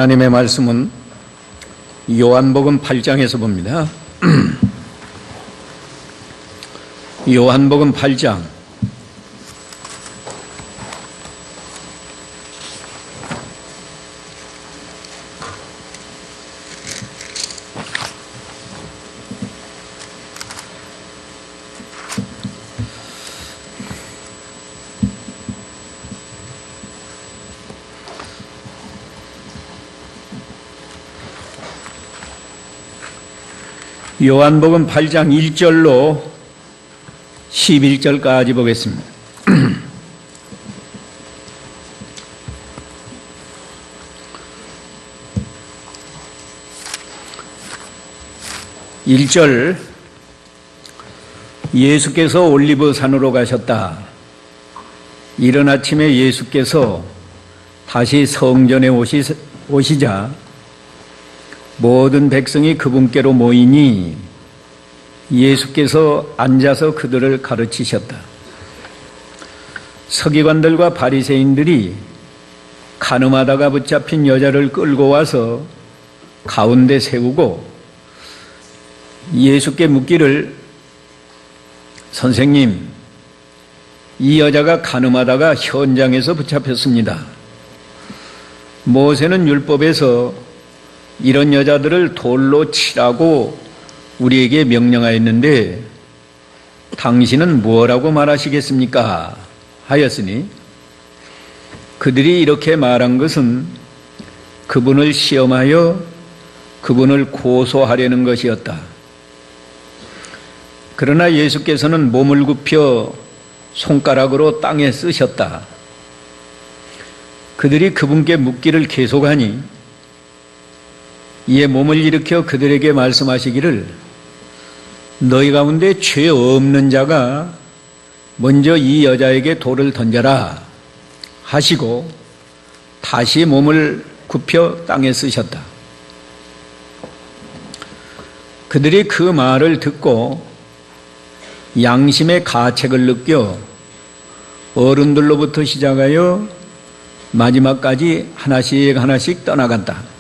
하나님의 말씀은 요한복음 8장에서 봅니다. 요한복음 8장 요한복음 8장 1절로 11절까지 보겠습니다. 1절 예수께서 올리브 산으로 가셨다. 이른 아침에 예수께서 다시 성전에 오시자 모든 백성이 그분께로 모이니 예수께서 앉아서 그들을 가르치셨다. 서기관들과 바리새인들이 간음하다가 붙잡힌 여자를 끌고 와서 가운데 세우고 예수께 묻기를, 선생님, 이 여자가 간음하다가 현장에서 붙잡혔습니다. 모세는 율법에서 이런 여자들을 돌로 치라고 우리에게 명령하였는데 당신은 무엇라고 말하시겠습니까? 하였으니 그들이 이렇게 말한 것은 그분을 시험하여 그분을 고소하려는 것이었다. 그러나 예수께서는 몸을 굽혀 손가락으로 땅에 쓰셨다. 그들이 그분께 묻기를 계속하니 이에 몸을 일으켜 그들에게 말씀하시기를, 너희 가운데 죄 없는 자가 먼저 이 여자에게 돌을 던져라 하시고 다시 몸을 굽혀 땅에 쓰셨다. 그들이 그 말을 듣고 양심의 가책을 느껴 어른들로부터 시작하여 마지막까지 하나씩 떠나간다.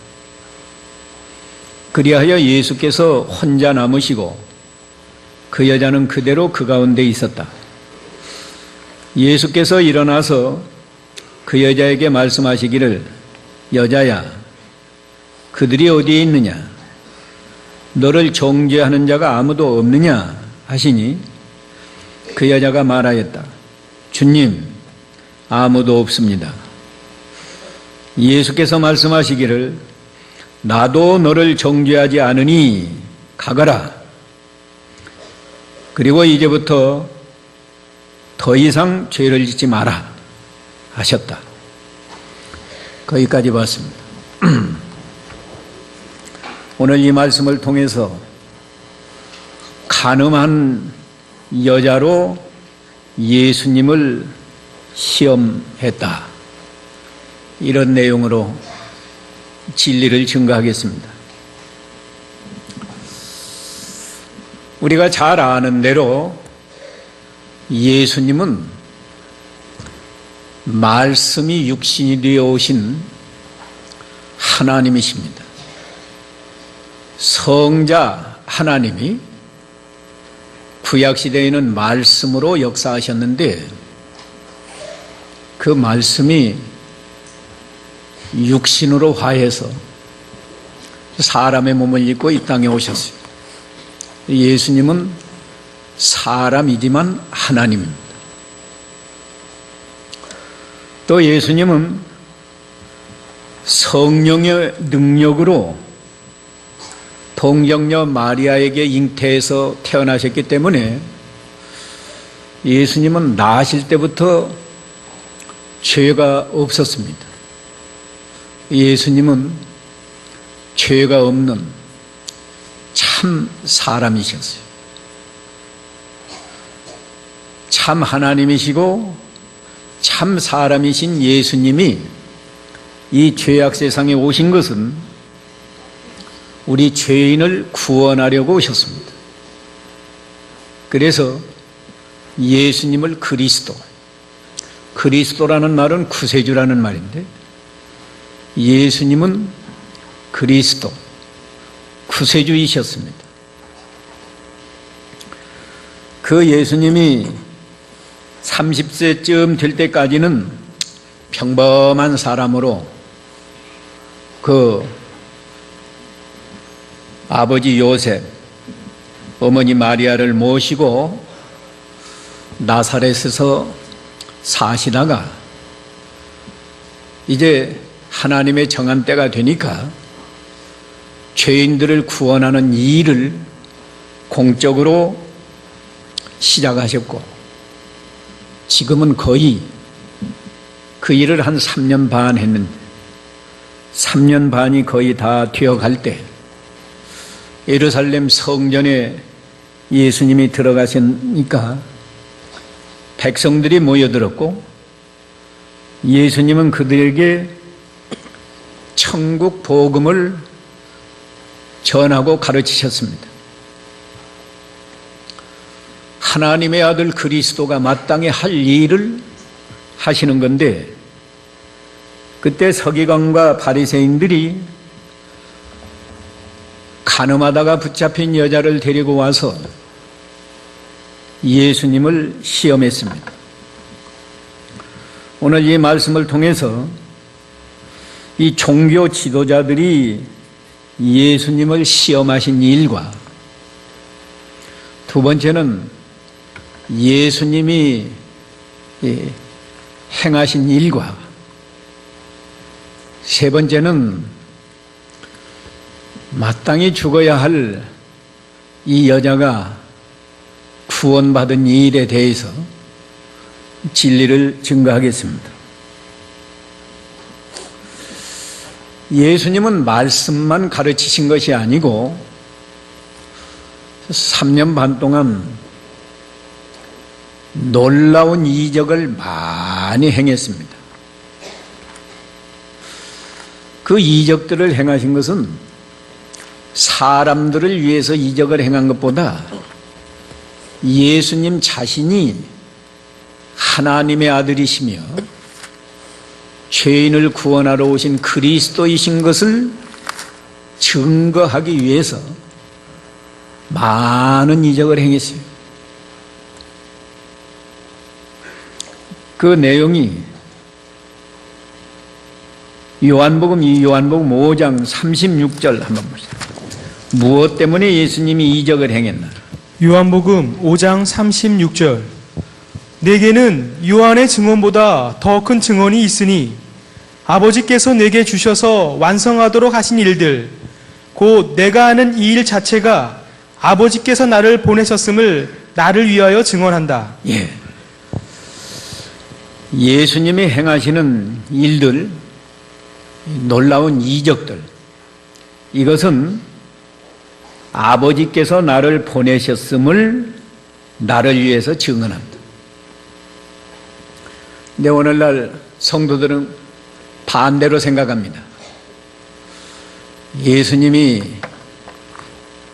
그리하여 예수께서 혼자 남으시고 그 여자는 그대로 그 가운데 있었다. 예수께서 일어나서 그 여자에게 말씀하시기를, 여자야, 그들이 어디에 있느냐? 너를 정죄하는 자가 아무도 없느냐? 하시니 그 여자가 말하였다. 주님, 아무도 없습니다. 예수께서 말씀하시기를, 나도 너를 정죄하지 않으니 가거라. 그리고 이제부터 더 이상 죄를 짓지 마라 하셨다. 거기까지 봤습니다. 오늘 이 말씀을 통해서 간음한 여자로 예수님을 시험했다, 이런 내용으로 진리를 증거하겠습니다. 우리가 잘 아는 대로 예수님은 말씀이 육신이 되어 오신 하나님이십니다. 성자 하나님이 구약시대에는 말씀으로 역사하셨는데 그 말씀이 육신으로 화해서 사람의 몸을 입고 이 땅에 오셨어요. 예수님은 사람이지만 하나님입니다. 또 예수님은 성령의 능력으로 동정녀 마리아에게 잉태해서 태어나셨기 때문에 예수님은 나실 때부터 죄가 없었습니다. 예수님은 죄가 없는 참 사람이셨어요. 참 하나님이시고 참 사람이신 예수님이 이 죄악 세상에 오신 것은 우리 죄인을 구원하려고 오셨습니다. 그래서 예수님을 그리스도라는 말은 구세주라는 말인데 예수님은 그리스도, 구세주이셨습니다. 그 예수님이 30세쯤 될 때까지는 평범한 사람으로 그 아버지 요셉, 어머니 마리아를 모시고 나사렛에서 사시다가 이제 하나님의 정한 때가 되니까 죄인들을 구원하는 일을 공적으로 시작하셨고, 지금은 거의 그 일을 한 3년 반 했는데, 3년 반이 거의 다 되어갈 때 예루살렘 성전에 예수님이 들어가시니까 백성들이 모여들었고, 예수님은 그들에게 천국 복음을 전하고 가르치셨습니다. 하나님의 아들 그리스도가 마땅히 할 일을 하시는 건데, 그때 서기관과 바리새인들이 간음하다가 붙잡힌 여자를 데리고 와서 예수님을 시험했습니다. 오늘 이 말씀을 통해서 이 종교 지도자들이 예수님을 시험하신 일과, 두 번째는 예수님이 행하신 일과, 세 번째는 마땅히 죽어야 할 이 여자가 구원받은 일에 대해서 진리를 증거하겠습니다. 예수님은 말씀만 가르치신 것이 아니고 3년 반 동안 놀라운 이적을 많이 행했습니다. 그 이적들을 행하신 것은 사람들을 위해서 이적을 행한 것보다 예수님 자신이 하나님의 아들이시며 죄인을 구원하러 오신 그리스도이신 것을 증거하기 위해서 많은 이적을 행했어요. 그 내용이 요한복음 5장 36절 한번 보시죠. 무엇 때문에 예수님이 이적을 행했나? 요한복음 5장 36절. 내게는 요한의 증언보다 더 큰 증언이 있으니 아버지께서 내게 주셔서 완성하도록 하신 일들, 곧 내가 하는 이 일 자체가 아버지께서 나를 보내셨음을 나를 위하여 증언한다. 예수님이 행하시는 일들, 놀라운 이적들, 이것은 아버지께서 나를 보내셨음을 나를 위해서 증언한다. 근데 오늘날 성도들은 반대로 생각합니다. 예수님이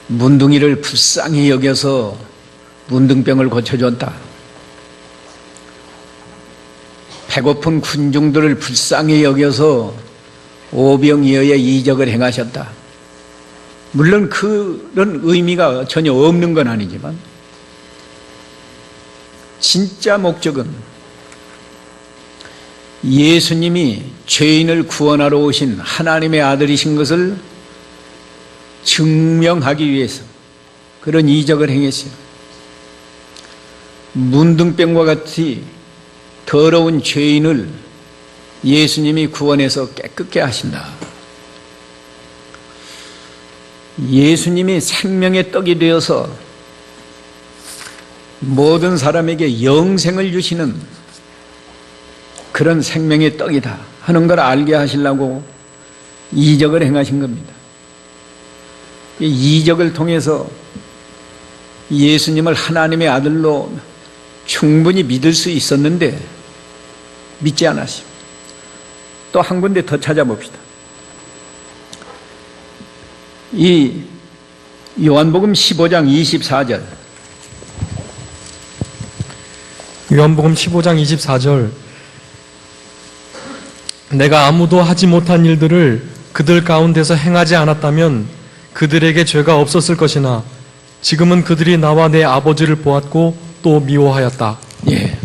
문둥이를 불쌍히 여겨서 문둥병을 고쳐줬다. 배고픈 군중들을 불쌍히 여겨서 오병이어의 이적을 행하셨다. 물론 그런 의미가 전혀 없는 건 아니지만 진짜 목적은 예수님이 죄인을 구원하러 오신 하나님의 아들이신 것을 증명하기 위해서 그런 이적을 행했어요. 문둥병과 같이 더러운 죄인을 예수님이 구원해서 깨끗게 하신다. 예수님이 생명의 떡이 되어서 모든 사람에게 영생을 주시는 그런 생명의 떡이다 하는 걸 알게 하시려고 이적을 행하신 겁니다. 이 이적을 통해서 예수님을 하나님의 아들로 충분히 믿을 수 있었는데 믿지 않았습니다. 또 한 군데 더 찾아봅시다. 이 요한복음 15장 24절. 요한복음 15장 24절. 내가 아무도 하지 못한 일들을 그들 가운데서 행하지 않았다면 그들에게 죄가 없었을 것이나 지금은 그들이 나와 내 아버지를 보았고 또 미워하였다. 예.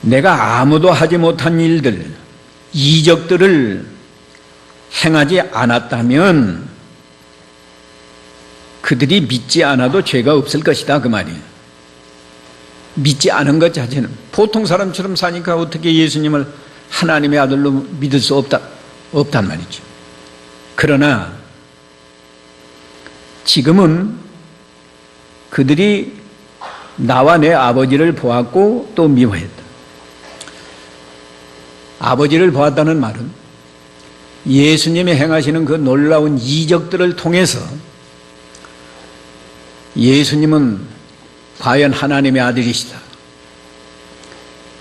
내가 아무도 하지 못한 일들, 이적들을 행하지 않았다면 그들이 믿지 않아도 죄가 없을 것이다 그 말이에요. 믿지 않은 것 자체는 보통 사람처럼 사니까 어떻게 예수님을 하나님의 아들로 믿을 수 없단 말이죠. 그러나 지금은 그들이 나와 내 아버지를 보았고 또 미워했다. 아버지를 보았다는 말은 예수님이 행하시는 그 놀라운 이적들을 통해서 예수님은 과연 하나님의 아들이시다.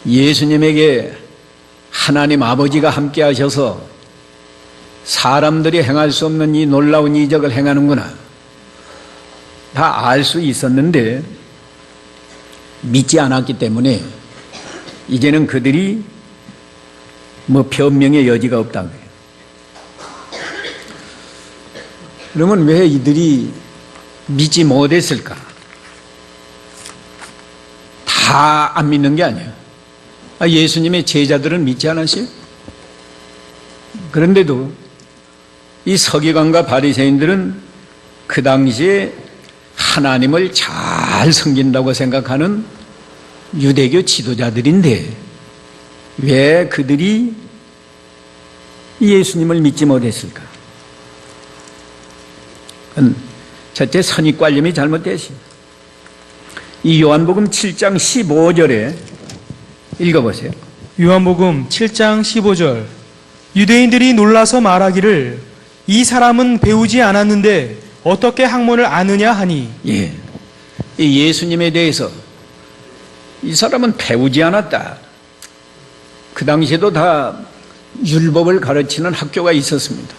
예수님에게 하나님 아버지가 함께 하셔서 사람들이 행할 수 없는 이 놀라운 이적을 행하는구나. 다 알 수 있었는데 믿지 않았기 때문에 이제는 그들이 변명의 여지가 없다고요. 그러면 왜 이들이 믿지 못했을까? 다 안 믿는 게 아니에요. 예수님의 제자들은 믿지 않았어요? 그런데도 이 서기관과 바리새인들은 그 당시에 하나님을 잘 섬긴다고 생각하는 유대교 지도자들인데 왜 그들이 예수님을 믿지 못했을까? 그건 첫째 선입관념이 잘못됐어요. 이 요한복음 7장 15절에 읽어보세요. 요한복음 7장 15절. 유대인들이 놀라서 말하기를 이 사람은 배우지 않았는데 어떻게 학문을 아느냐 하니. 예. 이 예수님에 대해서 이 사람은 배우지 않았다. 그 당시에도 다 율법을 가르치는 학교가 있었습니다.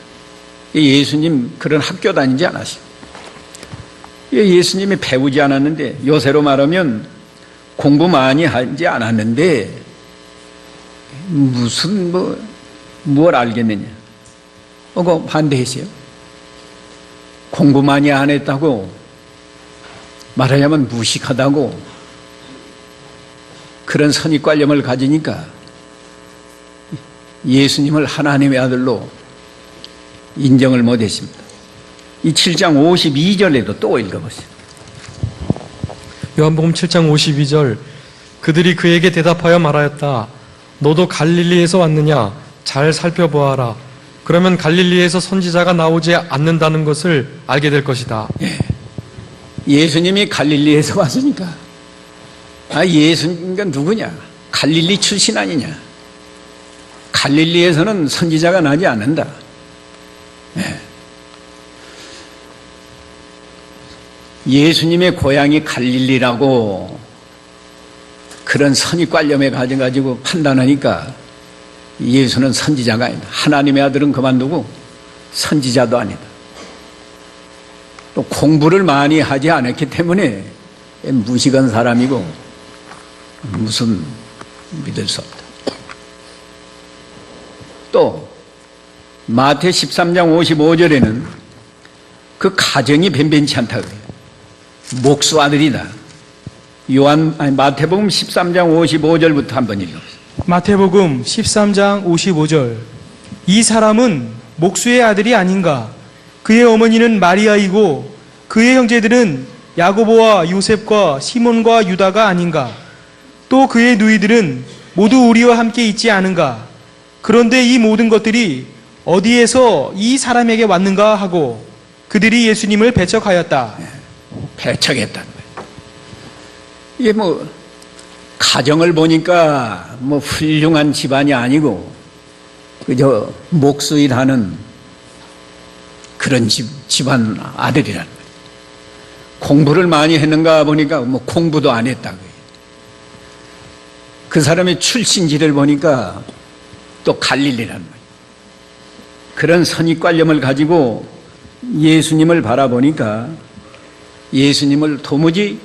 예수님 그런 학교 다니지 않았어요. 예수님이 배우지 않았는데, 요새로 말하면 공부 많이 하지 않았는데 무슨 뭘 알겠느냐. 그거 반대했어요. 공부 많이 안 했다고 말하자면 무식하다고 그런 선입관념을 가지니까 예수님을 하나님의 아들로 인정을 못했습니다. 이 7장 52절에도 또 읽어보세요. 요한복음 7장 52절. 그들이 그에게 대답하여 말하였다. 너도 갈릴리에서 왔느냐? 잘 살펴보아라. 그러면 갈릴리에서 선지자가 나오지 않는다는 것을 알게 될 것이다. 예수님이 갈릴리에서 왔으니까 예수님가 누구냐? 갈릴리 출신 아니냐? 갈릴리에서는 선지자가 나지 않는다. 예수님의 고향이 갈릴리라고 그런 선입관념에 가져가지고 판단하니까 예수는 선지자가 아니다. 하나님의 아들은 그만두고 선지자도 아니다. 또 공부를 많이 하지 않았기 때문에 무식한 사람이고 무슨 믿을 수 없다. 또 마태 13장 55절에는 그 가정이 변변치 않다고 해요. 목수 아들이다. 마태복음 13장 55절부터 한번 읽어보세요. 마태복음 13장 55절. 이 사람은 목수의 아들이 아닌가? 그의 어머니는 마리아이고 그의 형제들은 야고보와 요셉과 시몬과 유다가 아닌가? 또 그의 누이들은 모두 우리와 함께 있지 않은가? 그런데 이 모든 것들이 어디에서 이 사람에게 왔는가 하고 그들이 예수님을 배척하였다. 배척했다는 거예요. 이게 가정을 보니까 훌륭한 집안이 아니고 그저 목수일하는 그런 집안 아들이라는 거예요. 공부를 많이 했는가 보니까 공부도 안 했다고요. 그 사람의 출신지를 보니까 또 갈릴리라는 거예요. 그런 선입관념을 가지고 예수님을 바라보니까 예수님을 도무지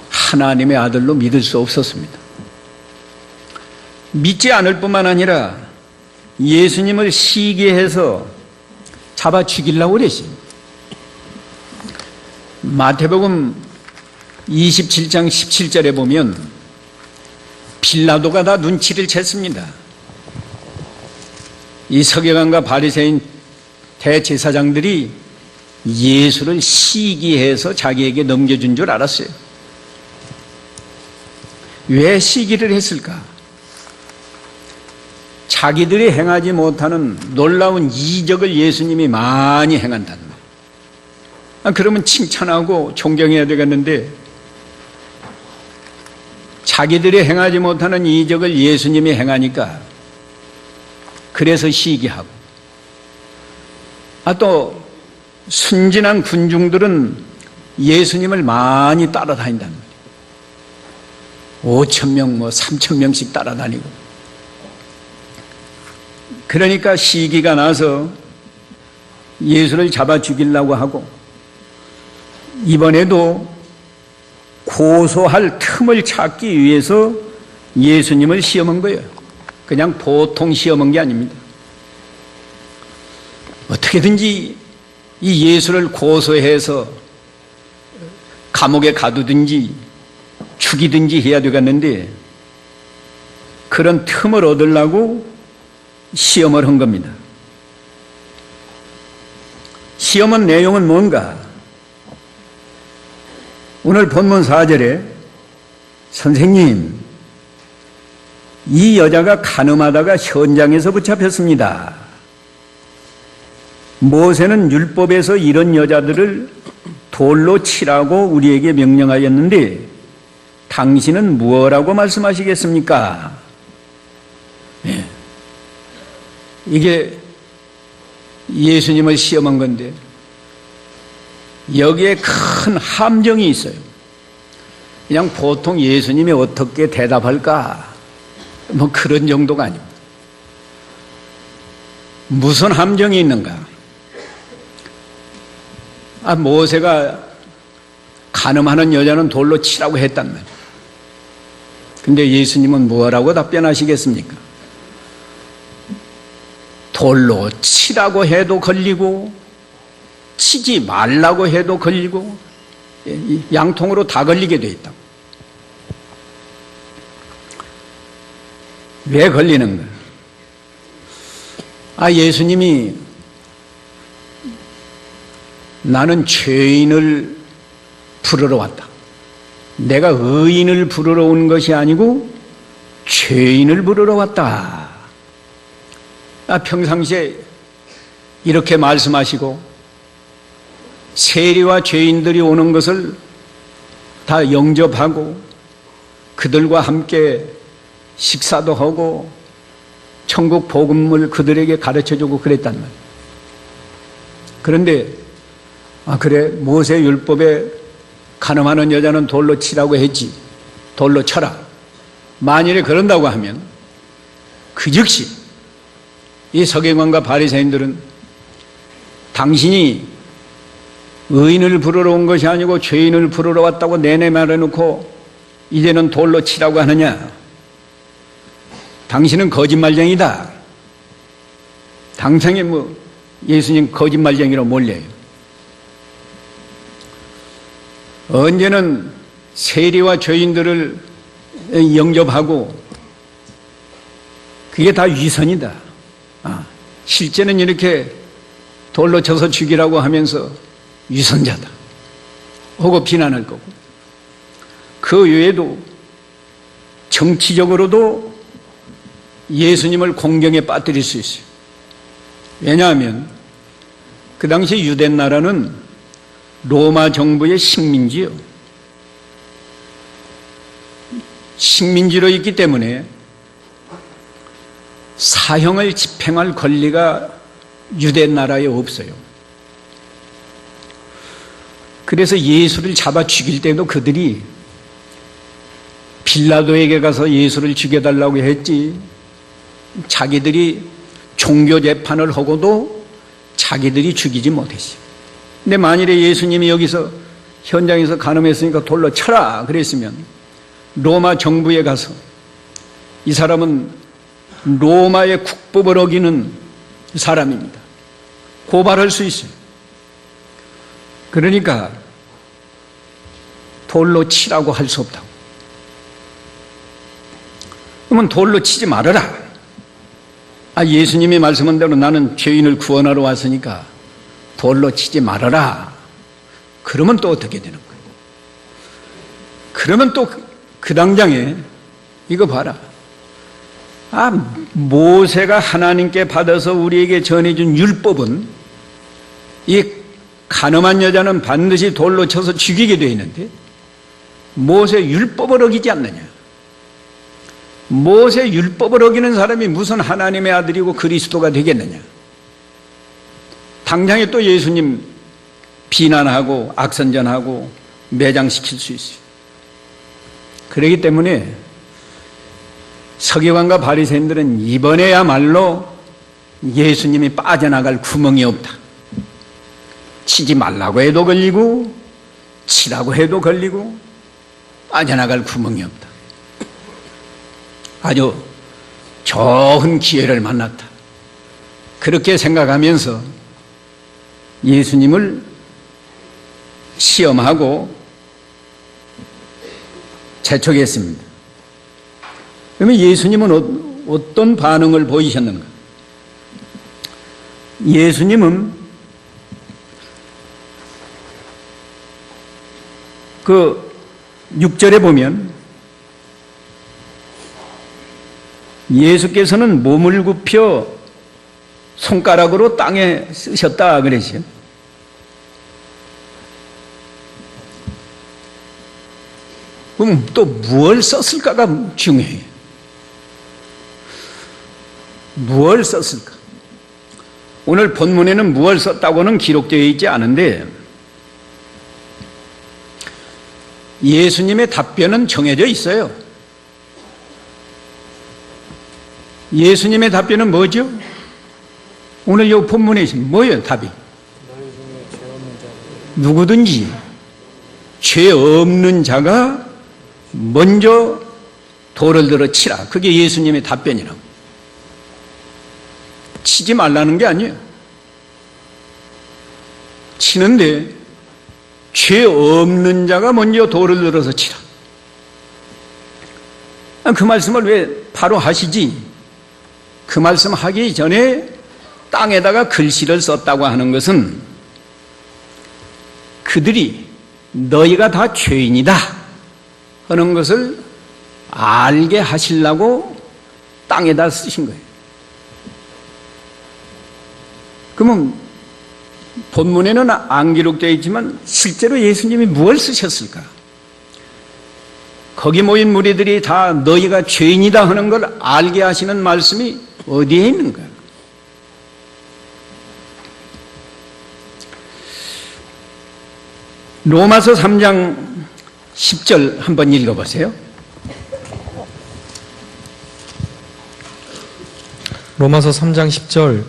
하나님의 아들로 믿을 수 없었습니다. 믿지 않을 뿐만 아니라 예수님을 시기해서 잡아 죽이려고 그랬어요. 마태복음 27장 17절에 보면 빌라도가 다 눈치를 챘습니다. 이 서기관과 바리새인 대제사장들이 예수를 시기해서 자기에게 넘겨준 줄 알았어요. 왜 시기를 했을까? 자기들이 행하지 못하는 놀라운 이적을 예수님이 많이 행한다는 거예요. 그러면 칭찬하고 존경해야 되겠는데 자기들이 행하지 못하는 이적을 예수님이 행하니까 그래서 시기하고 또 순진한 군중들은 예수님을 많이 따라다닌다는 거예요. 5,000명, 3,000명씩 따라다니고 그러니까 시기가 나서 예수를 잡아 죽이려고 하고 이번에도 고소할 틈을 찾기 위해서 예수님을 시험한 거예요. 그냥 보통 시험한 게 아닙니다. 어떻게든지 이 예수를 고소해서 감옥에 가두든지 죽이든지 해야 되겠는데 그런 틈을 얻으려고 시험을 한 겁니다. 시험한 내용은 뭔가? 오늘 본문 4절에 선생님, 이 여자가 간음하다가 현장에서 붙잡혔습니다. 모세는 율법에서 이런 여자들을 돌로 치라고 우리에게 명령하였는데 당신은 무엇라고 말씀하시겠습니까? 네. 이게 예수님을 시험한 건데 여기에 큰 함정이 있어요. 그냥 보통 예수님이 어떻게 대답할까? 뭐 그런 정도가 아닙니다. 무슨 함정이 있는가? 모세가 간음하는 여자는 돌로 치라고 했단 말이에요. 근데 예수님은 뭐라고 답변하시겠습니까? 돌로 치라고 해도 걸리고 치지 말라고 해도 걸리고 양통으로 다 걸리게 돼 있다. 왜 걸리는가? 예수님이 나는 죄인을 부르러 왔다. 내가 의인을 부르러 온 것이 아니고 죄인을 부르러 왔다. 평상시에 이렇게 말씀하시고 세리와 죄인들이 오는 것을 다 영접하고 그들과 함께 식사도 하고 천국 복음을 그들에게 가르쳐주고 그랬단 말이에요. 그런데 그래 모세 율법에 간음하는 여자는 돌로 치라고 했지. 돌로 쳐라. 만일에 그런다고 하면 그 즉시 이 서기관과 바리새인들은 당신이 의인을 부르러 온 것이 아니고 죄인을 부르러 왔다고 내내 말해놓고 이제는 돌로 치라고 하느냐? 당신은 거짓말쟁이다. 당장에 예수님 거짓말쟁이로 몰려요. 언제는 세리와 죄인들을 영접하고 그게 다 위선이다. 실제는 이렇게 돌로 쳐서 죽이라고 하면서 위선자다 하고 비난할 거고 그 외에도 정치적으로도 예수님을 공경에 빠뜨릴 수 있어요. 왜냐하면 그 당시 유대 나라는 로마 정부의 식민지요. 식민지로 있기 때문에 사형을 집행할 권리가 유대 나라에 없어요. 그래서 예수를 잡아 죽일 때도 그들이 빌라도에게 가서 예수를 죽여달라고 했지 자기들이 종교 재판을 하고도 자기들이 죽이지 못했어요. 근데 만일에 예수님이 여기서 현장에서 간음했으니까 돌로 쳐라 그랬으면 로마 정부에 가서 이 사람은 로마의 국법을 어기는 사람입니다. 고발할 수 있어요. 그러니까 돌로 치라고 할 수 없다고. 그러면 돌로 치지 말아라. 예수님이 말씀한 대로 나는 죄인을 구원하러 왔으니까 돌로 치지 말아라. 그러면 또 어떻게 되는 거예요? 그러면 또 그 당장에 이거 봐라. 모세가 하나님께 받아서 우리에게 전해준 율법은 이 간음한 여자는 반드시 돌로 쳐서 죽이게 되어 있는데 모세 율법을 어기지 않느냐. 모세 율법을 어기는 사람이 무슨 하나님의 아들이고 그리스도가 되겠느냐. 당장에 또 예수님 비난하고 악선전하고 매장시킬 수 있어요. 그렇기 때문에 서기관과 바리새인들은 이번에야말로 예수님이 빠져나갈 구멍이 없다. 치지 말라고 해도 걸리고 치라고 해도 걸리고 빠져나갈 구멍이 없다. 아주 좋은 기회를 만났다. 그렇게 생각하면서 예수님을 시험하고 재촉했습니다. 그러면 예수님은 어떤 반응을 보이셨는가? 예수님은 그 6절에 보면 예수께서는 몸을 굽혀 손가락으로 땅에 쓰셨다 그랬어요. 그럼 또 무엇을 썼을까가 중요해요. 무엇을 썼을까? 오늘 본문에는 무엇을 썼다고는 기록되어 있지 않은데 예수님의 답변은 정해져 있어요. 예수님의 답변은 뭐죠? 오늘 이 본문에 있으면 뭐예요? 답이? 누구든지 죄 없는 자가 먼저 돌을 들어 치라. 그게 예수님의 답변이라고. 치지 말라는 게 아니에요. 치는데 죄 없는 자가 먼저 돌을 들어서 치라. 그 말씀을 왜 바로 하시지? 그 말씀 하기 전에 땅에다가 글씨를 썼다고 하는 것은 그들이 너희가 다 죄인이다 하는 것을 알게 하시려고 땅에다 쓰신 거예요. 그러면 본문에는 안 기록되어 있지만 실제로 예수님이 무엇을 쓰셨을까? 거기 모인 무리들이 다 너희가 죄인이다 하는 걸 알게 하시는 말씀이 어디에 있는가? 로마서 3장 10절 한번 읽어보세요. 로마서 3장 10절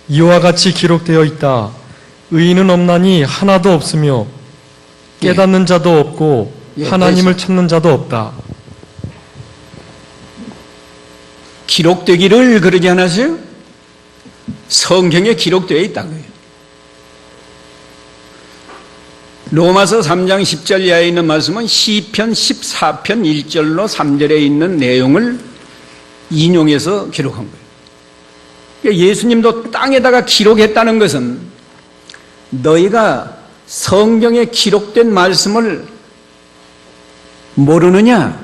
이와 같이 기록되어 있다. 의인은 없나니 하나도 없으며 깨닫는 자도 없고 하나님을 찾는 자도 없다. 기록되기를 그러지 않았어요? 성경에 기록되어 있다고요. 로마서 3장 10절 이하에 있는 말씀은 시편 14편 1절로 3절에 있는 내용을 인용해서 기록한 거예요. 그러니까 예수님도 땅에다가 기록했다는 것은 너희가 성경에 기록된 말씀을 모르느냐?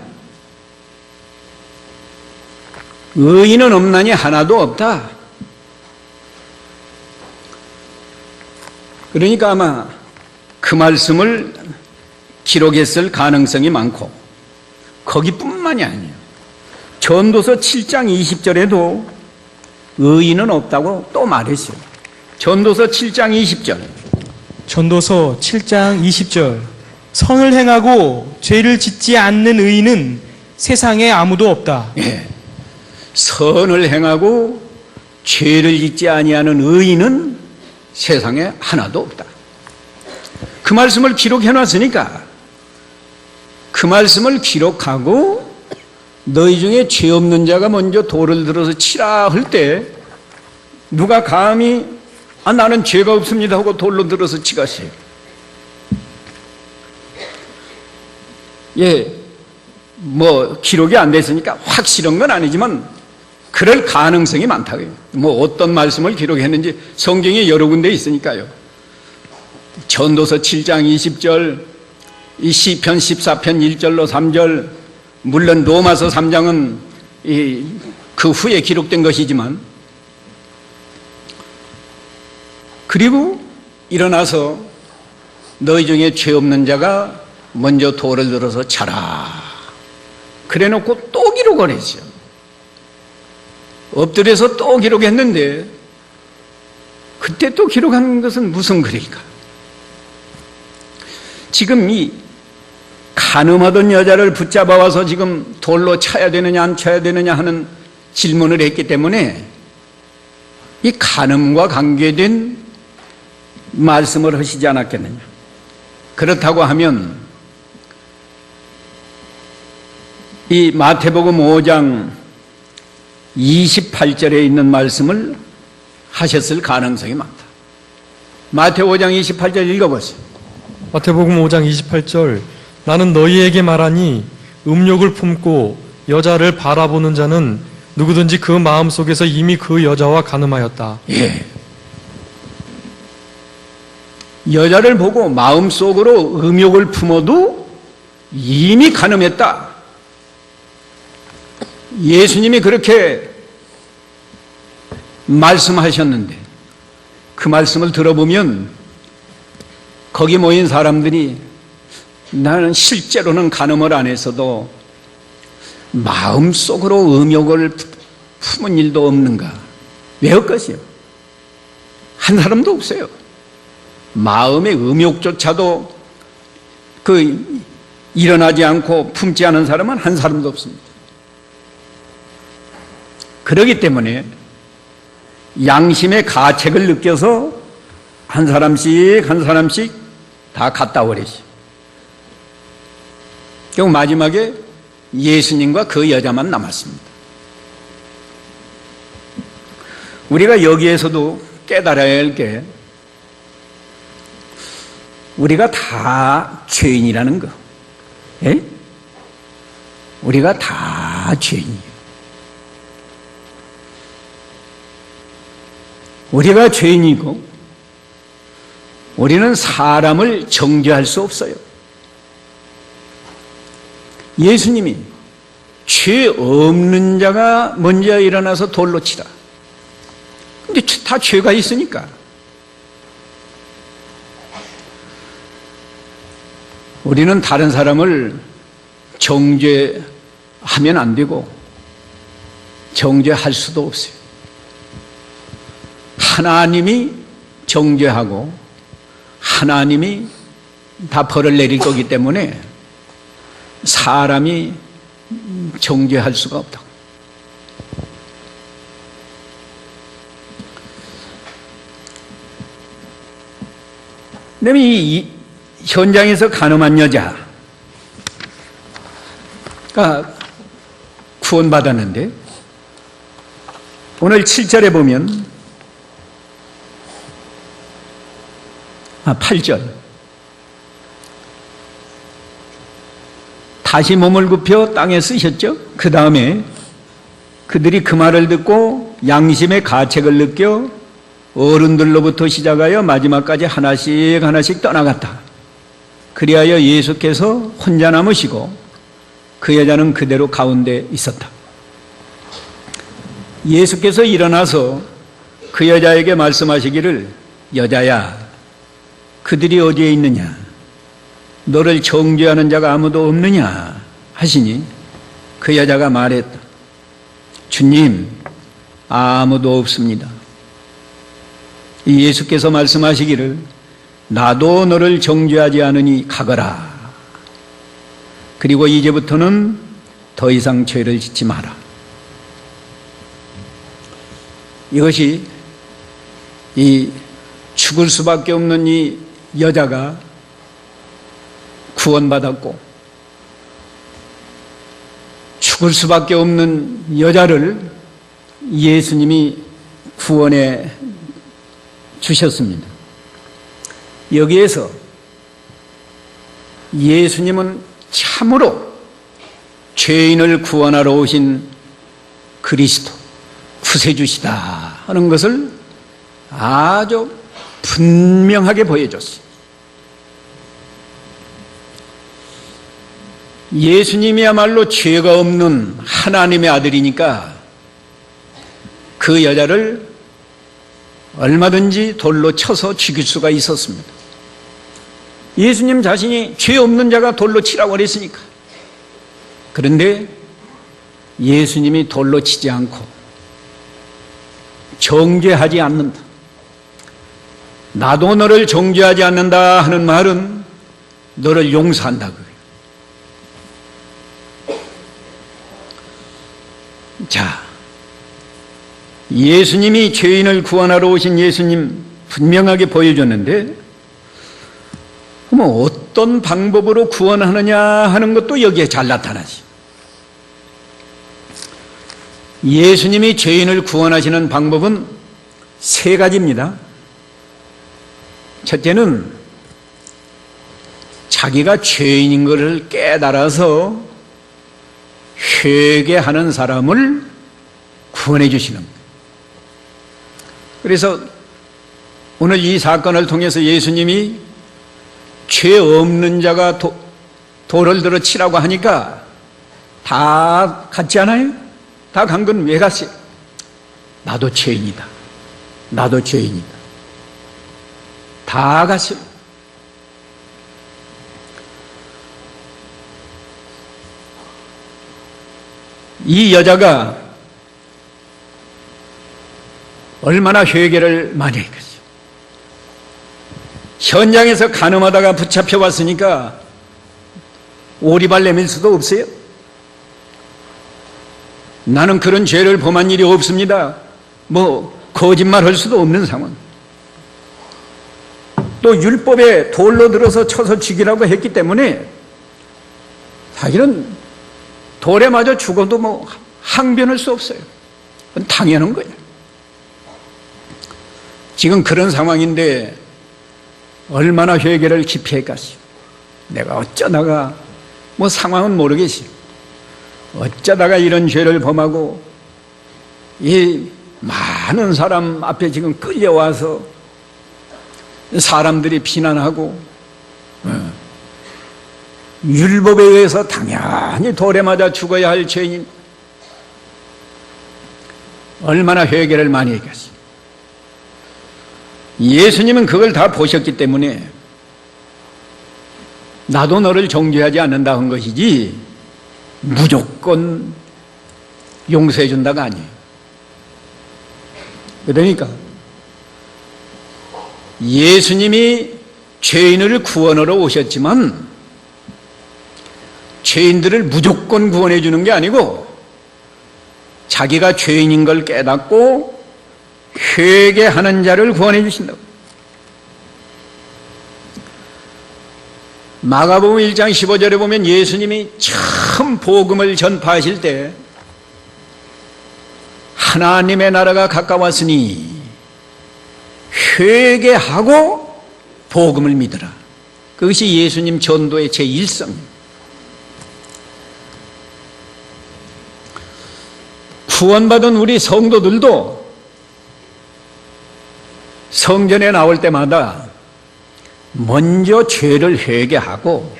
의인은 없나니 하나도 없다. 그러니까 아마 그 말씀을 기록했을 가능성이 많고 거기뿐만이 아니에요. 전도서 7장 20절에도 의인은 없다고 또 말했어요. 전도서 7장 20절. 전도서 7장 20절. 선을 행하고 죄를 짓지 않는 의인은 세상에 아무도 없다. 예. 선을 행하고 죄를 짓지 아니하는 의인은 세상에 하나도 없다. 그 말씀을 기록해 놨으니까 그 말씀을 기록하고 너희 중에 죄 없는 자가 먼저 돌을 들어서 치라 할 때 누가 감히 나는 죄가 없습니다 하고 돌로 들어서 치가세요. 예, 뭐 기록이 안 됐으니까 확실한 건 아니지만 그럴 가능성이 많다고요. 뭐 어떤 말씀을 기록했는지 성경에 여러 군데 있으니까요. 전도서 7장 20절, 이 시편 14편 1절로 3절, 물론 로마서 3장은 그 후에 기록된 것이지만, 그리고 일어나서 너희 중에 죄 없는 자가 먼저 돌을 들어서 차라 그래 놓고 또 기록을 했죠. 엎드려서 또 기록했는데 그때 또 기록한 것은 무슨 글일까? 지금 이 간음하던 여자를 붙잡아 와서 지금 돌로 쳐야 되느냐 안 쳐야 되느냐 하는 질문을 했기 때문에 이 간음과 관계된 말씀을 하시지 않았겠느냐. 그렇다고 하면 이 마태복음 5장 28절에 있는 말씀을 하셨을 가능성이 많다. 마태 5장 28절 읽어보세요. 마태복음 5장 28절 나는 너희에게 말하니 음욕을 품고 여자를 바라보는 자는 누구든지 그 마음속에서 이미 그 여자와 간음하였다. 예. 여자를 보고 마음속으로 음욕을 품어도 이미 간음했다. 예수님이 그렇게 말씀하셨는데 그 말씀을 들어보면 거기 모인 사람들이 나는 실제로는 간음을 안 했어도 마음속으로 음욕을 품은 일도 없는가? 왜 없겠어요? 한 사람도 없어요. 마음의 음욕조차도 일어나지 않고 품지 않은 사람은 한 사람도 없습니다. 그렇기 때문에 양심의 가책을 느껴서 한 사람씩 다 갖다 버리시. 결국 마지막에 예수님과 그 여자만 남았습니다. 우리가 여기에서도 깨달아야 할 게 우리가 다 죄인이라는 거. 예? 우리가 다 죄인이에요. 우리가 죄인이고 우리는 사람을 정죄할 수 없어요. 예수님이 죄 없는 자가 먼저 일어나서 돌로 치라. 근데 다 죄가 있으니까. 우리는 다른 사람을 정죄하면 안 되고 정죄할 수도 없어요. 하나님이 정죄하고 하나님이 다 벌을 내릴 거기 때문에 사람이 정죄할 수가 없다. 그다음에 이 현장에서 간음한 여자가 구원받았는데 오늘 7절에 보면 8절 다시 몸을 굽혀 땅에 쓰셨죠. 그 다음에 그들이 그 말을 듣고 양심의 가책을 느껴 어른들로부터 시작하여 마지막까지 하나씩 떠나갔다. 그리하여 예수께서 혼자 남으시고 그 여자는 그대로 가운데 있었다. 예수께서 일어나서 그 여자에게 말씀하시기를 여자야 그들이 어디에 있느냐 너를 정죄하는 자가 아무도 없느냐 하시니 그 여자가 말했다. 주님 아무도 없습니다. 예수께서 말씀하시기를 나도 너를 정죄하지 않으니 가거라. 그리고 이제부터는 더 이상 죄를 짓지 마라. 이것이 이 죽을 수밖에 없는 이 여자가 죽을 수밖에 없는 여자를 예수님이 구원해 주셨습니다. 여기에서 예수님은 참으로 죄인을 구원하러 오신 그리스도, 구세주시다 하는 것을 아주 분명하게 보여줬어요. 예수님이야말로 죄가 없는 하나님의 아들이니까 그 여자를 얼마든지 돌로 쳐서 죽일 수가 있었습니다. 예수님 자신이 죄 없는 자가 돌로 치라고 그랬으니까. 그런데 예수님이 돌로 치지 않고 정죄하지 않는다. 나도 너를 정죄하지 않는다 하는 말은 너를 용서한다고요. 자, 예수님이 죄인을 구원하러 오신 예수님 분명하게 보여줬는데, 그럼 어떤 방법으로 구원하느냐 하는 것도 여기에 잘 나타나지. 예수님이 죄인을 구원하시는 방법은 세 가지입니다. 첫째는 자기가 죄인인 것을 깨달아서 회개하는 사람을 구원해 주시는 거예요. 그래서 오늘 이 사건을 통해서 예수님이 죄 없는 자가 돌을 들어 치라고 하니까 다 갔지 않아요? 다 간 건 왜 갔어요? 나도 죄인이다. 나도 죄인이다. 다 갔어요. 이 여자가 얼마나 회개를 많이 했겠어요. 현장에서 간음하다가 붙잡혀 왔으니까 오리발 내밀 수도 없어요. 나는 그런 죄를 범한 일이 없습니다. 거짓말할 수도 없는 상황. 또 율법에 돌로 들어서 쳐서 죽이라고 했기 때문에 사실은 돌에 맞아 죽어도 항변할 수 없어요. 그건 당연한 거예요. 지금 그런 상황인데 얼마나 회개를 깊이 했겠어요. 내가 어쩌다가 상황은 모르겠어요. 어쩌다가 이런 죄를 범하고 이 많은 사람 앞에 지금 끌려와서 사람들이 비난하고 율법에 의해서 당연히 돌에 맞아 죽어야 할 죄인, 얼마나 회개를 많이 했겠어요. 예수님은 그걸 다 보셨기 때문에 나도 너를 정죄하지 않는다 한 것이지 무조건 용서해 준다가 아니에요. 그러니까 예수님이 죄인을 구원하러 오셨지만 죄인들을 무조건 구원해 주는 게 아니고 자기가 죄인인 걸 깨닫고 회개하는 자를 구원해 주신다고. 마가복음 1장 15절에 보면 예수님이 처음 복음을 전파하실 때 하나님의 나라가 가까웠으니 회개하고 복음을 믿으라. 그것이 예수님 전도의 제1성. 구원받은 우리 성도들도 성전에 나올 때마다 먼저 죄를 회개하고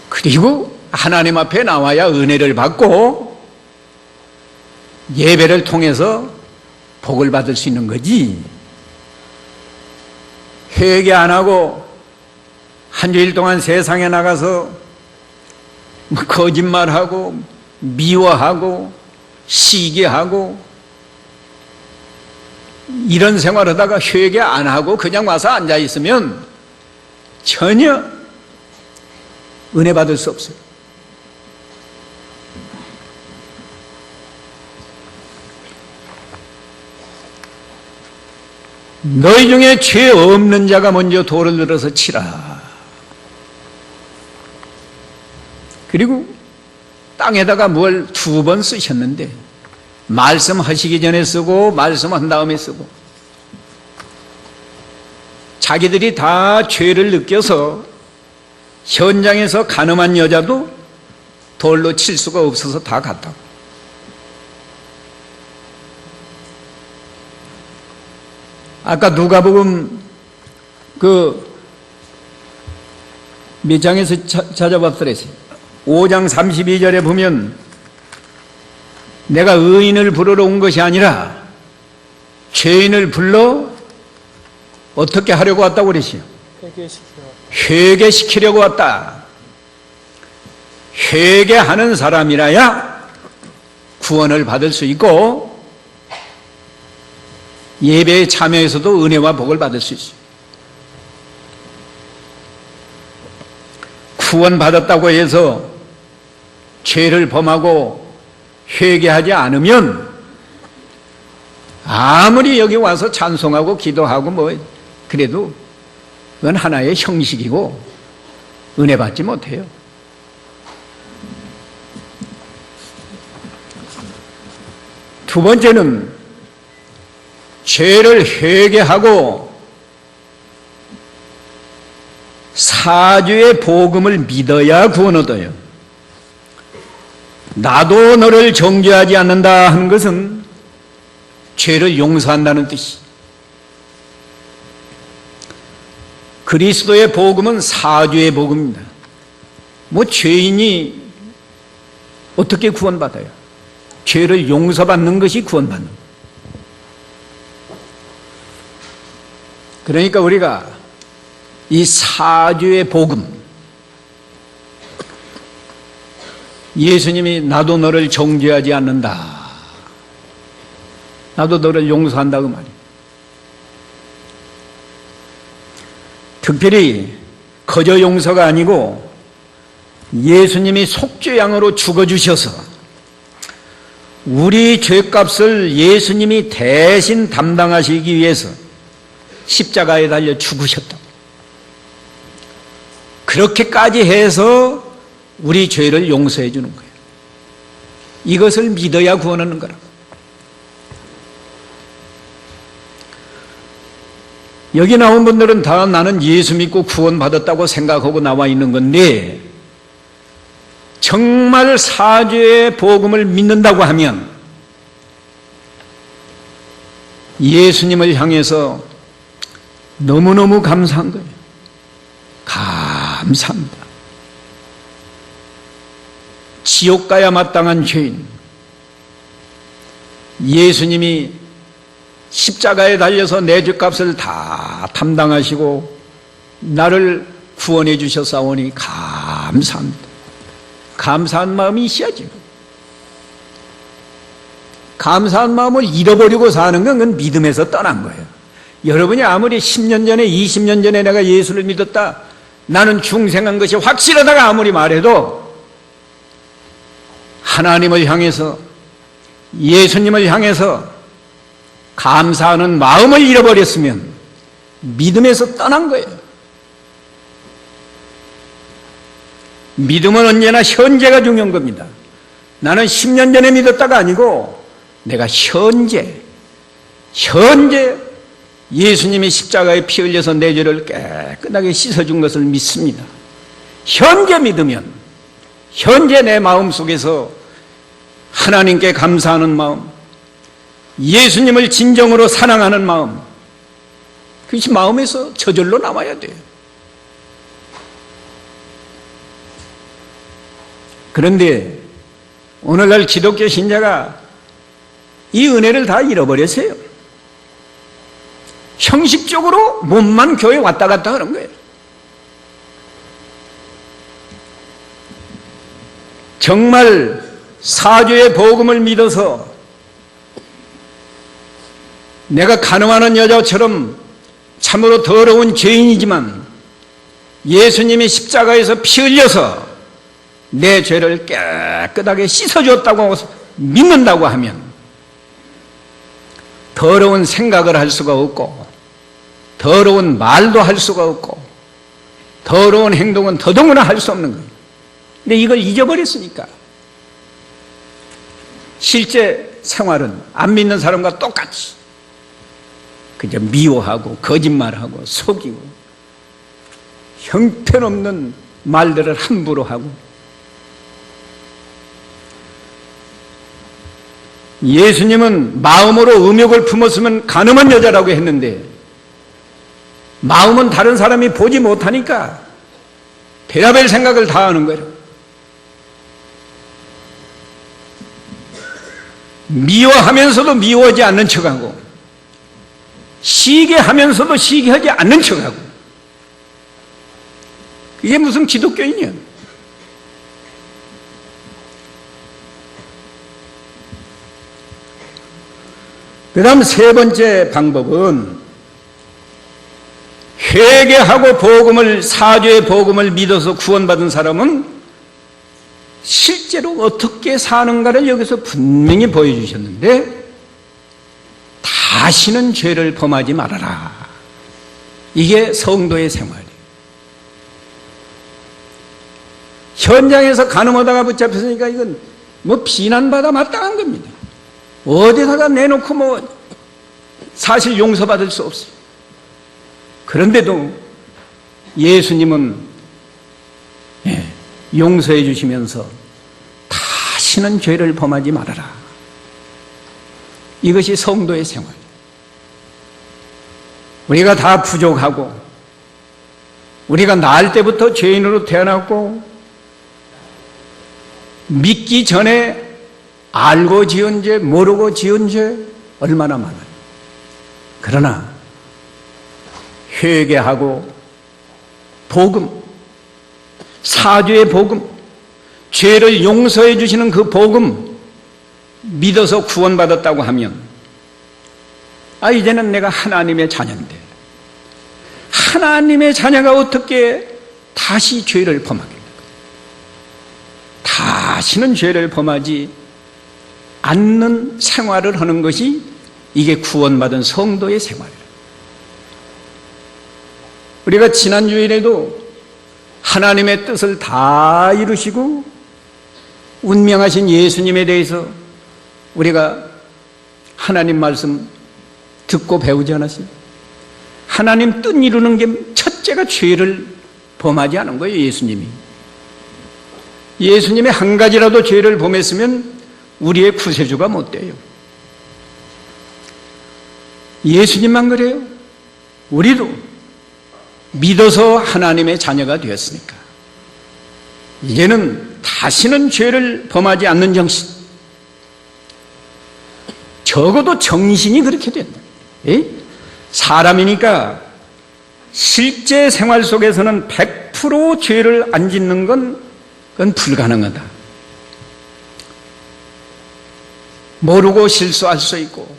그리고 하나님 앞에 나와야 은혜를 받고 예배를 통해서 복을 받을 수 있는 거지. 회개 안 하고 한 주일 동안 세상에 나가서 거짓말하고 미워하고 시기하고 이런 생활하다가 회개 안 하고 그냥 와서 앉아 있으면 전혀 은혜 받을 수 없어요. 너희 중에 죄 없는 자가 먼저 돌을 들어서 치라. 그리고 땅에다가 뭘 2번 쓰셨는데 말씀하시기 전에 쓰고 말씀한 다음에 쓰고 자기들이 다 죄를 느껴서 현장에서 가늠한 여자도 돌로 칠 수가 없어서 다 갔다고. 아까 누가복음 몇 장에서 찾아봤더랬어요. 5장 32절에 보면 내가 의인을 부르러 온 것이 아니라 죄인을 불러 어떻게 하려고 왔다고 그랬어요? 회개시키려고 왔다. 회개하는 사람이라야 구원을 받을 수 있고 예배에 참여해서도 은혜와 복을 받을 수 있어요. 구원받았다고 해서 죄를 범하고 회개하지 않으면 아무리 여기 와서 찬송하고 기도하고 뭐 그래도 그건 하나의 형식이고 은혜 받지 못해요. 두 번째는 죄를 회개하고 사죄의 복음을 믿어야 구원 얻어요. 나도 너를 정죄하지 않는다 하는 것은 죄를 용서한다는 뜻이. 그리스도의 복음은 사죄의 복음입니다. 뭐 죄인이 어떻게 구원받아요? 죄를 용서받는 것이 구원받는 거예요. 그러니까 우리가 이 사죄의 복음, 예수님이 나도 너를 정죄하지 않는다, 나도 너를 용서한다고 말이에요. 특별히 거저 용서가 아니고 예수님이 속죄양으로 죽어주셔서 우리 죄값을 예수님이 대신 담당하시기 위해서 십자가에 달려 죽으셨다. 그렇게까지 해서 우리 죄를 용서해 주는 거예요. 이것을 믿어야 구원하는 거라고. 여기 나온 분들은 다 나는 예수 믿고 구원받았다고 생각하고 나와 있는 건데, 정말 사죄의 복음을 믿는다고 하면 예수님을 향해서 너무너무 감사한 거예요. 감사합니다. 지옥 가야 마땅한 죄인, 예수님이 십자가에 달려서 내 죄값을 다 담당하시고 나를 구원해 주셨사오니 감사합니다. 감사한 마음이 있어야죠. 감사한 마음을 잃어버리고 사는 건 그건 믿음에서 떠난 거예요. 여러분이 아무리 10년 전에 20년 전에 내가 예수를 믿었다, 나는 중생한 것이 확실하다가 아무리 말해도 하나님을 향해서, 예수님을 향해서 감사하는 마음을 잃어버렸으면 믿음에서 떠난 거예요. 믿음은 언제나 현재가 중요한 겁니다. 나는 10년 전에 믿었다가 아니고 내가 현재 예수님이 십자가에 피 흘려서 내 죄를 깨끗하게 씻어준 것을 믿습니다. 현재 믿으면 현재 내 마음속에서 하나님께 감사하는 마음, 예수님을 진정으로 사랑하는 마음, 그것이 마음에서 저절로 나와야 돼요. 그런데 오늘날 기독교 신자가 이 은혜를 다 잃어버렸어요. 형식적으로 몸만 교회 왔다 갔다 하는 거예요. 정말 사죄의 복음을 믿어서 내가 간음하는 여자처럼 참으로 더러운 죄인이지만 예수님이 십자가에서 피 흘려서 내 죄를 깨끗하게 씻어줬다고 믿는다고 하면 더러운 생각을 할 수가 없고 더러운 말도 할 수가 없고 더러운 행동은 더더구나 할 수 없는 거예요. 근데 이걸 잊어버렸으니까 실제 생활은 안 믿는 사람과 똑같이 그저 미워하고 거짓말하고 속이고 형편없는 말들을 함부로 하고, 예수님은 마음으로 음욕을 품었으면 간음한 여자라고 했는데 마음은 다른 사람이 보지 못하니까 별의별 생각을 다 하는 거예요. 미워하면서도 미워하지 않는 척하고 시기하면서도 시기하지 않는 척하고, 이게 무슨 기독교인이야? 그 다음 세 번째 방법은 회개하고 복음을, 사죄의 복음을 믿어서 구원받은 사람은 실제로 어떻게 사는가를 여기서 분명히 보여주셨는데, 다시는 죄를 범하지 말아라. 이게 성도의 생활이에요. 현장에서 간음하다가 붙잡혔으니까 이건 뭐 비난받아 마땅한 겁니다. 어디다가 내놓고 사실 용서받을 수 없어요. 그런데도 예수님은 용서해 주시면서 다시는 죄를 범하지 말아라. 이것이 성도의 생활. 우리가 다 부족하고 우리가 날 때부터 죄인으로 태어났고 믿기 전에 알고 지은 죄, 모르고 지은 죄 얼마나 많아요. 그러나 회개하고 복음, 사죄의 복음, 죄를 용서해 주시는 그 복음 믿어서 구원받았다고 하면, 이제는 내가 하나님의 자녀인데 하나님의 자녀가 어떻게 다시 죄를 범하겠는가? 다시는 죄를 범하지 않는 생활을 하는 것이 이게 구원받은 성도의 생활이에요. 우리가 지난 주일에도 하나님의 뜻을 다 이루시고 운명하신 예수님에 대해서 우리가 하나님 말씀 듣고 배우지 않았어요? 하나님 뜻 이루는 게 첫째가 죄를 범하지 않은 거예요. 예수님이 한 가지라도 죄를 범했으면 우리의 구세주가 못 돼요. 예수님만 그래요? 우리도 믿어서 하나님의 자녀가 되었으니까 이제는 다시는 죄를 범하지 않는 정신, 적어도 정신이 그렇게 된다. 사람이니까 실제 생활 속에서는 100% 죄를 안 짓는 그건 불가능하다. 모르고 실수할 수 있고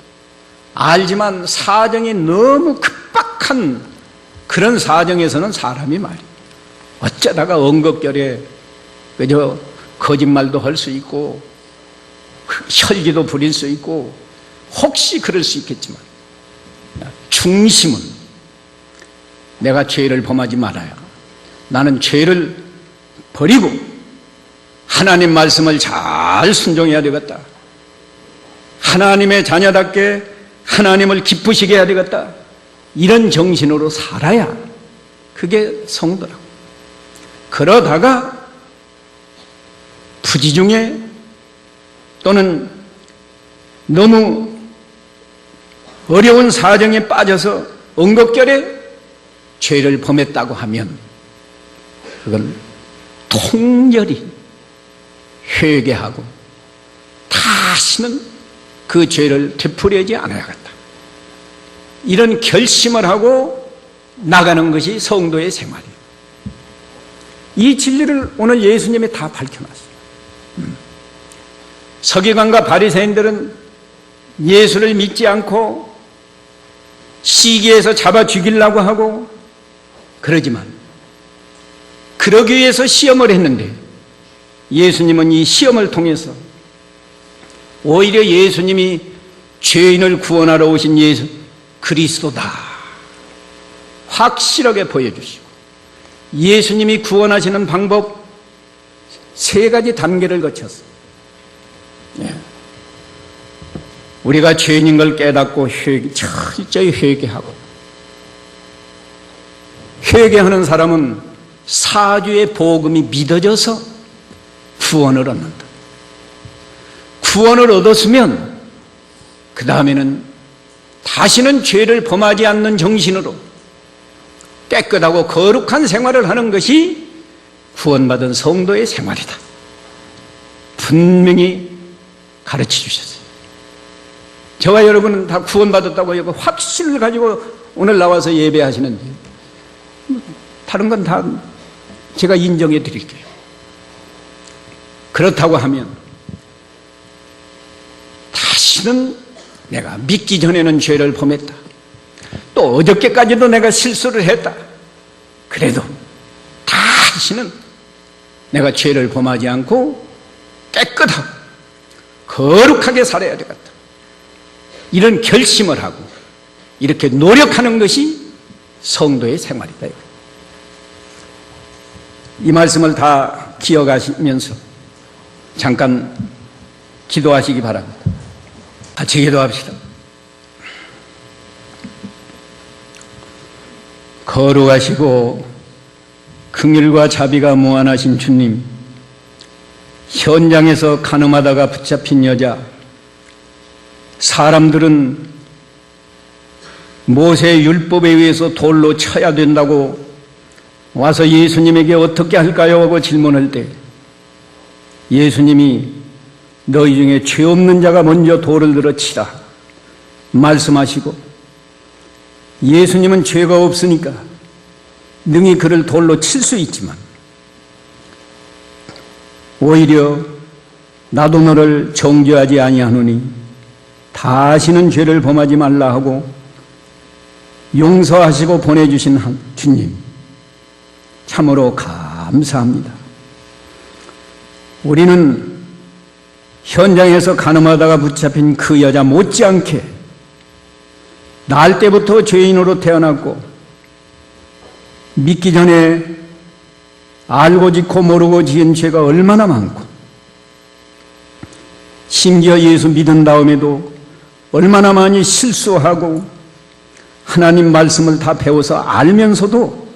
알지만 사정이 너무 급박한 그런 사정에서는 사람이 말이야, 어쩌다가 엉겁결에 그저 거짓말도 할 수 있고 혈기도 부릴 수 있고 혹시 그럴 수 있겠지만 중심은 내가 죄를 범하지 말아야, 나는 죄를 버리고 하나님 말씀을 잘 순종해야 되겠다. 하나님의 자녀답게 하나님을 기쁘시게 해야 되겠다. 이런 정신으로 살아야 그게 성도라고. 그러다가 부지 중에 또는 너무 어려운 사정에 빠져서 엉겁결에 죄를 범했다고 하면 그건 통렬히 회개하고 다시는 그 죄를 되풀이하지 않아야겠다. 이런 결심을 하고 나가는 것이 성도의 생활이에요. 이 진리를 오늘 예수님이 다 밝혀놨어요. 서기관과 바리새인들은 예수를 믿지 않고 시기해서 잡아 죽이려고 하고 그러지만, 그러기 위해서 시험을 했는데 예수님은 이 시험을 통해서 오히려 예수님이 죄인을 구원하러 오신 예수 그리스도다 확실하게 보여주시고, 예수님이 구원하시는 방법 3가지 단계를 거쳤어요. 우리가 죄인인 걸 깨닫고 철저히 회개하고, 회개하는 사람은 사주의 복음이 믿어져서 구원을 얻는다. 구원을 얻었으면 그 다음에는 다시는 죄를 범하지 않는 정신으로 깨끗하고 거룩한 생활을 하는 것이 구원받은 성도의 생활이다. 분명히 가르쳐 주셨어요. 저와 여러분은 다 구원받았다고 확신을 가지고 오늘 나와서 예배하시는데, 다른 건 다 제가 인정해 드릴게요. 그렇다고 하면 다시는 내가 믿기 전에는 죄를 범했다, 또 어저께까지도 내가 실수를 했다, 그래도 다시는 내가 죄를 범하지 않고 깨끗하고 거룩하게 살아야 되겠다, 이런 결심을 하고 이렇게 노력하는 것이 성도의 생활이다. 이 말씀을 다 기억하시면서 잠깐 기도하시기 바랍니다. 같이 기도합시다. 거룩하시고 긍휼과 자비가 무한하신 주님, 현장에서 간음하다가 붙잡힌 여자, 사람들은 모세의 율법에 의해서 돌로 쳐야 된다고 와서 예수님에게 어떻게 할까요? 하고 질문할 때 예수님이 너희 중에 죄 없는 자가 먼저 돌을 들어 치라 말씀하시고, 예수님은 죄가 없으니까 능히 그를 돌로 칠 수 있지만 오히려 나도 너를 정죄하지 아니하노니 다시는 죄를 범하지 말라 하고 용서하시고 보내주신 주님, 참으로 감사합니다. 우리는 현장에서 간음하다가 붙잡힌 그 여자 못지않게 날 때부터 죄인으로 태어났고, 믿기 전에 알고 짓고 모르고 지은 죄가 얼마나 많고, 심지어 예수 믿은 다음에도 얼마나 많이 실수하고 하나님 말씀을 다 배워서 알면서도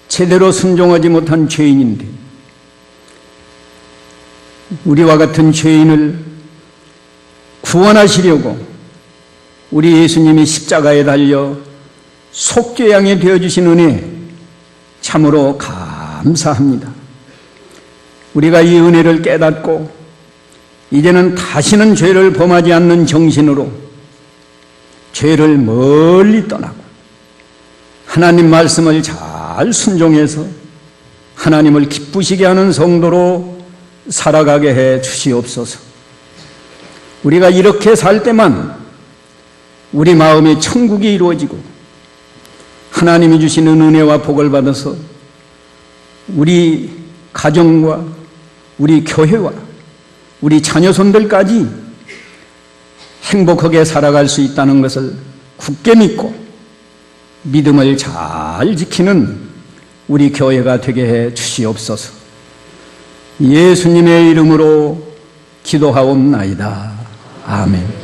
제대로 순종하지 못한 죄인인데, 우리와 같은 죄인을 구원하시려고 우리 예수님이 십자가에 달려 속죄양이 되어주신 은혜, 참으로 감사합니다. 우리가 이 은혜를 깨닫고 이제는 다시는 죄를 범하지 않는 정신으로 죄를 멀리 떠나고 하나님 말씀을 잘 순종해서 하나님을 기쁘시게 하는 성도로 살아가게 해 주시옵소서. 우리가 이렇게 살 때만 우리 마음의 천국이 이루어지고 하나님이 주시는 은혜와 복을 받아서 우리 가정과 우리 교회와 우리 자녀손들까지 행복하게 살아갈 수 있다는 것을 굳게 믿고 믿음을 잘 지키는 우리 교회가 되게 해 주시옵소서. 예수님의 이름으로 기도하옵나이다. 아멘.